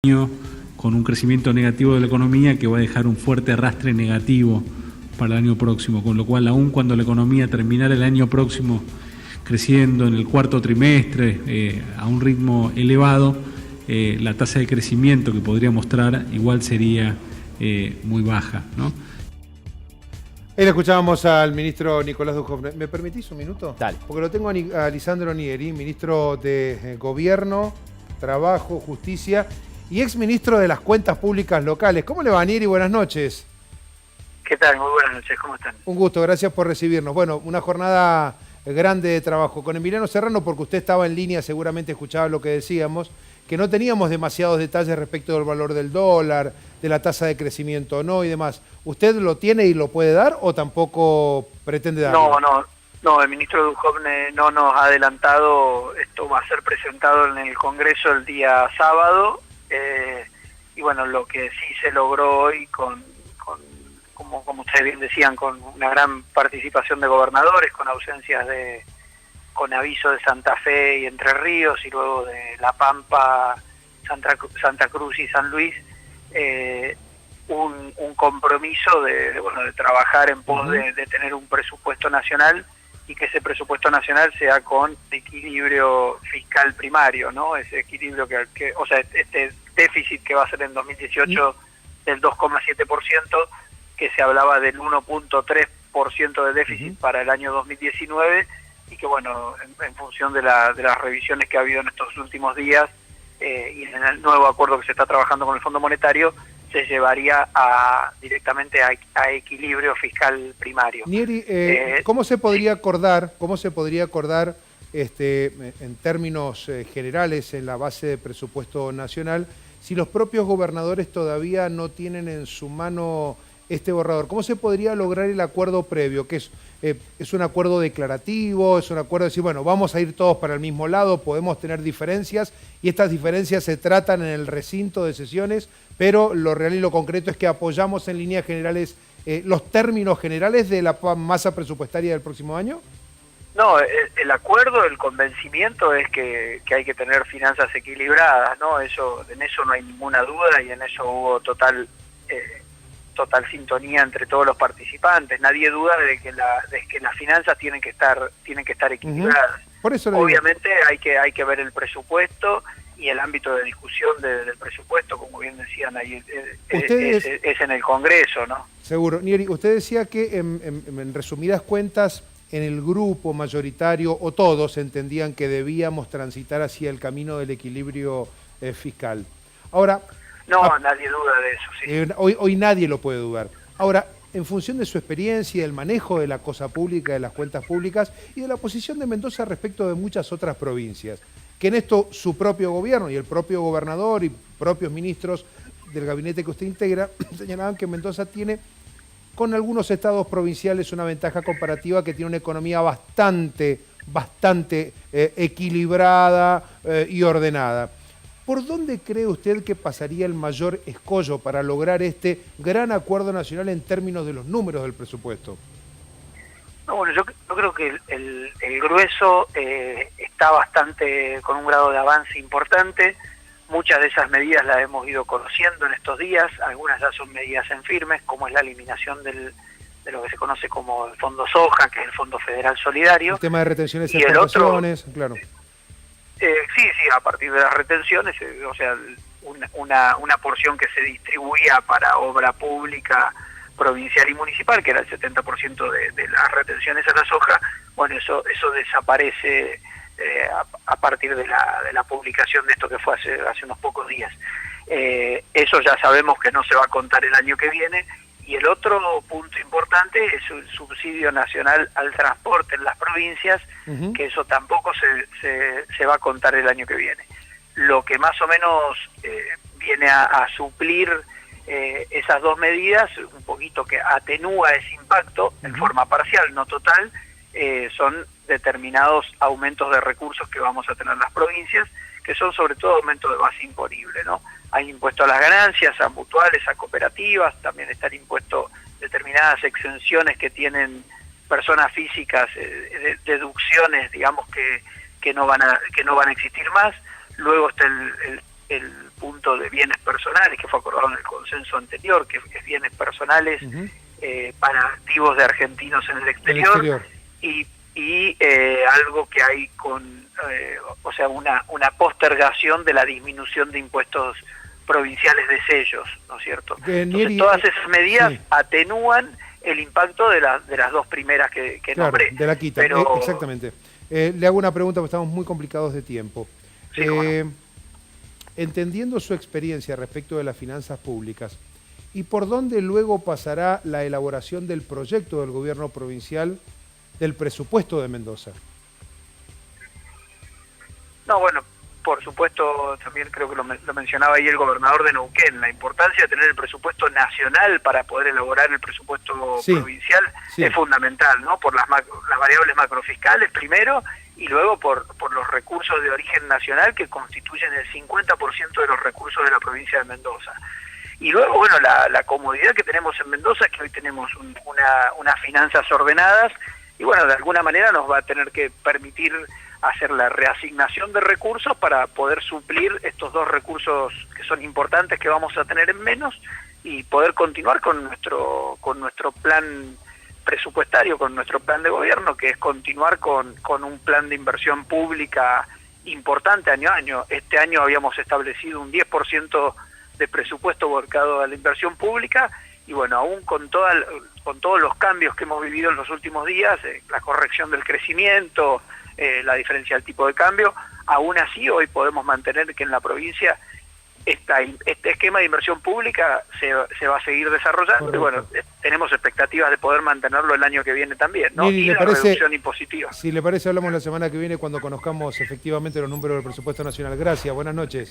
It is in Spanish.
año con un crecimiento negativo de la economía que va a dejar un fuerte arrastre negativo para el año próximo, con lo cual aún cuando la economía terminara el año próximo creciendo en el cuarto trimestre a un ritmo elevado, la tasa de crecimiento que podría mostrar igual sería muy baja, ¿no? Ahí le escuchábamos al ministro Nicolás Dujovne. ¿Me permitís un minuto? Dale. Porque lo tengo a Lisandro Nieri, ministro de Gobierno, Trabajo, Justicia y exministro de las Cuentas Públicas Locales. ¿Cómo le va, Nieri? Buenas noches. ¿Qué tal? Muy buenas noches, ¿cómo están? Un gusto, gracias por recibirnos. Bueno, una jornada grande de trabajo. Con Emiliano Serrano, porque usted estaba en línea, seguramente escuchaba lo que decíamos, que no teníamos demasiados detalles respecto del valor del dólar, de la tasa de crecimiento o no y demás. ¿Usted lo tiene y lo puede dar o tampoco pretende darlo? No, el ministro Dujovne no nos ha adelantado. Esto va a ser presentado en el Congreso el día sábado, y bueno, lo que sí se logró hoy como ustedes bien decían, con una gran participación de gobernadores, con aviso de Santa Fe y Entre Ríos, y luego de La Pampa, Santa Cruz y San Luis, un compromiso de trabajar en pos de tener un presupuesto nacional, y que ese presupuesto nacional sea con equilibrio fiscal primario, ¿no? Ese equilibrio o sea, este déficit que va a ser en 2018 del 2,7%, que se hablaba del 1,3% de déficit para el año 2019, y que bueno, en función de las revisiones que ha habido en estos últimos días, y en el nuevo acuerdo que se está trabajando con el Fondo Monetario, se llevaría directamente a equilibrio fiscal primario. Nieri, ¿cómo se podría acordar en términos generales en la base de presupuesto nacional si los propios gobernadores todavía no tienen en su mano este borrador? ¿Cómo se podría lograr el acuerdo previo? Que es un acuerdo declarativo, es un acuerdo de decir, bueno, vamos a ir todos para el mismo lado, podemos tener diferencias y estas diferencias se tratan en el recinto de sesiones, pero lo real y lo concreto es que apoyamos en líneas generales los términos generales de la masa presupuestaria del próximo año? No, el acuerdo, el convencimiento es que hay que tener finanzas equilibradas, ¿no? En eso no hay ninguna duda, y en eso hubo total sintonía entre todos los participantes. Nadie duda de que las finanzas tienen que estar equilibradas. Por eso obviamente hay que ver el presupuesto y el ámbito de discusión del presupuesto, como bien decían ahí, es en el Congreso, ¿no? Seguro. Nieri, usted decía que en resumidas cuentas, en el grupo mayoritario, o todos entendían que debíamos transitar hacia el camino del equilibrio fiscal. Ahora, nadie duda de eso, sí. Hoy nadie lo puede dudar. Ahora, en función de su experiencia, del manejo de la cosa pública, de las cuentas públicas y de la posición de Mendoza respecto de muchas otras provincias, que en esto su propio gobierno y el propio gobernador y propios ministros del gabinete que usted integra señalaban que Mendoza tiene, con algunos estados provinciales, una ventaja comparativa, que tiene una economía bastante equilibrada y ordenada. ¿Por dónde cree usted que pasaría el mayor escollo para lograr este gran acuerdo nacional en términos de los números del presupuesto? No, bueno, yo creo que el grueso está con un grado de avance importante. Muchas de esas medidas las hemos ido conociendo en estos días, algunas ya son medidas en firmes, como es la eliminación de lo que se conoce como el Fondo Soja, que es el Fondo Federal Solidario. El tema de retenciones y exportaciones, claro. Sí, a partir de las retenciones, o sea, una porción que se distribuía para obra pública provincial y municipal, que era el 70% de las retenciones a la soja, bueno, eso desaparece a partir de la publicación de esto, que fue hace unos pocos días. Eso ya sabemos que no se va a contar el año que viene. Y el otro punto importante es el subsidio nacional al transporte en las provincias, que eso tampoco se va a contar el año que viene. Lo que más o menos viene a suplir esas dos medidas, un poquito que atenúa ese impacto en forma parcial, no total, son determinados aumentos de recursos que vamos a tener en las provincias, que son sobre todo aumentos de base imponible, ¿no? Hay impuesto a las ganancias, a mutuales, a cooperativas, también están impuestos determinadas exenciones que tienen personas físicas, deducciones, digamos, que no van a existir más. Luego está el punto de bienes personales que fue acordado en el consenso anterior, que es bienes personales para activos de argentinos en el exterior. Y algo que hay o sea, una postergación de la disminución de impuestos provinciales de sellos, ¿no es cierto? Entonces, todas esas medidas atenúan el impacto de las dos primeras que nombré. De la quita, exactamente. Le hago una pregunta porque estamos muy complicados de tiempo. Sí, entendiendo su experiencia respecto de las finanzas públicas, ¿y por dónde luego pasará la elaboración del proyecto del gobierno provincial del presupuesto de Mendoza? No, bueno, por supuesto, también creo que lo mencionaba ahí el gobernador de Neuquén, la importancia de tener el presupuesto nacional para poder elaborar el presupuesto provincial es fundamental, ¿no? Por las variables macrofiscales primero, y luego por los recursos de origen nacional que constituyen el 50% de los recursos de la provincia de Mendoza. Y luego, bueno, la comodidad que tenemos en Mendoza es que hoy tenemos unas finanzas ordenadas, y bueno, de alguna manera nos va a tener que permitir hacer la reasignación de recursos para poder suplir estos dos recursos que son importantes que vamos a tener en menos, y poder continuar con nuestro plan presupuestario, con nuestro plan de gobierno, que es continuar con un plan de inversión pública importante año a año. Este año habíamos establecido un 10% de presupuesto volcado a la inversión pública, y bueno, aún con todos los cambios que hemos vivido en los últimos días, la corrección del crecimiento, la diferencia del tipo de cambio, aún así hoy podemos mantener que en la provincia este esquema de inversión pública se va a seguir desarrollando. Correcto. Y bueno, tenemos expectativas de poder mantenerlo el año que viene también, ¿no? Y la reducción impositiva. Si le parece, hablamos la semana que viene cuando conozcamos efectivamente los números del presupuesto nacional. Gracias, buenas noches.